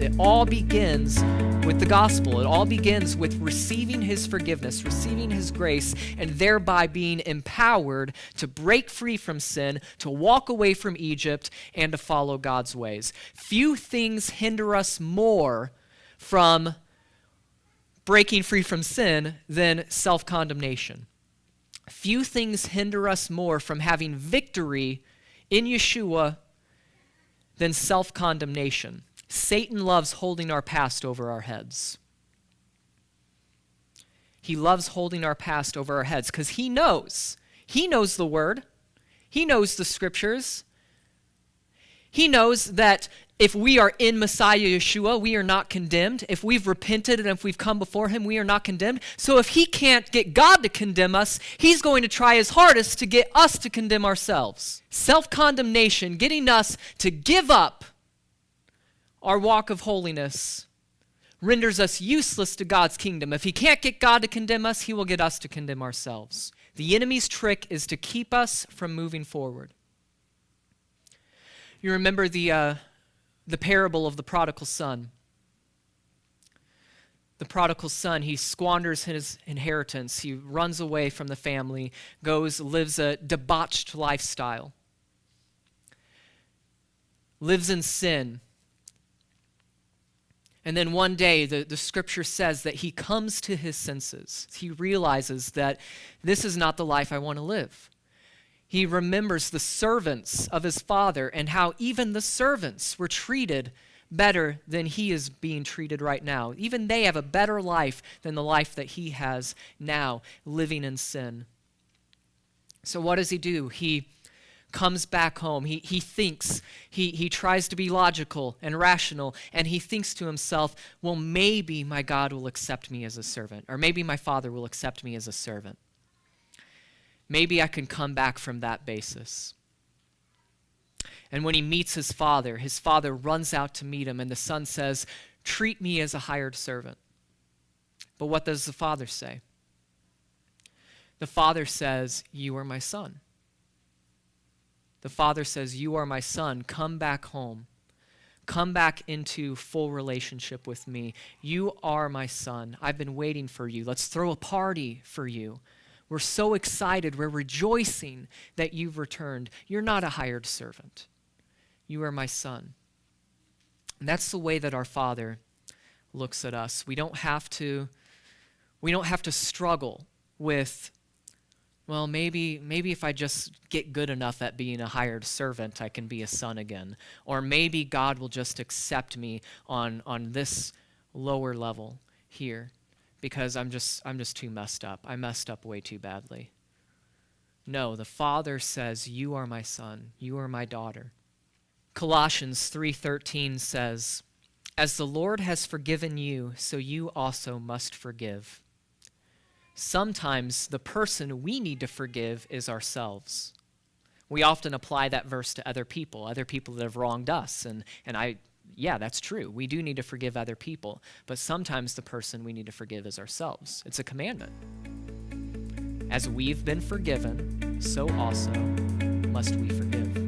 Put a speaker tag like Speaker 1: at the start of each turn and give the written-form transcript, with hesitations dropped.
Speaker 1: It all begins with the gospel. It all begins with receiving his forgiveness, receiving his grace, and thereby being empowered to break free from sin, to walk away from Egypt, and to follow God's ways. Few things hinder us more from breaking free from sin than self-condemnation. Few things hinder us more from having victory in Yeshua than self-condemnation. Satan loves holding our past over our heads. He loves holding our past over our heads because he knows. He knows the word. He knows the scriptures. He knows that if we are in Messiah Yeshua, we are not condemned. If we've repented and if we've come before him, we are not condemned. So if he can't get God to condemn us, he's going to try his hardest to get us to condemn ourselves. Self-condemnation, getting us to give up our walk of holiness, renders us useless to God's kingdom. If he can't get God to condemn us, he will get us to condemn ourselves. The enemy's trick is to keep us from moving forward. You remember the parable of the prodigal son. The prodigal son, he squanders his inheritance. He runs away from the family, lives a debauched lifestyle, lives in sin. And then one day, the scripture says that he comes to his senses. He realizes that this is not the life I want to live. He remembers the servants of his father and how even the servants were treated better than he is being treated right now. Even they have a better life than the life that he has now, living in sin. So what does he do? He comes back home. He thinks, he tries to be logical and rational, and he thinks to himself, well, maybe my God will accept me as a servant, or maybe my father will accept me as a servant. Maybe I can come back from that basis. And when he meets his father runs out to meet him, and the son says, treat me as a hired servant. But what does the father say? The father says, you are my son. The father says, you are my son. Come back home. Come back into full relationship with me. You are my son. I've been waiting for you. Let's throw a party for you. We're so excited. We're rejoicing that you've returned. You're not a hired servant. You are my son. And that's the way that our Father looks at us. We don't have to struggle with, well, maybe if I just get good enough at being a hired servant, I can be a son again. Or maybe God will just accept me on this lower level here, because I'm just too messed up. I messed up way too badly. No, the Father says, you are my son, you are my daughter. Colossians 3:13 says, as the Lord has forgiven you, so you also must forgive. Sometimes the person we need to forgive is ourselves. We often apply that verse to other people that have wronged us, yeah, that's true. We do need to forgive other people, but sometimes the person we need to forgive is ourselves. It's a commandment. As we've been forgiven, so also must we forgive.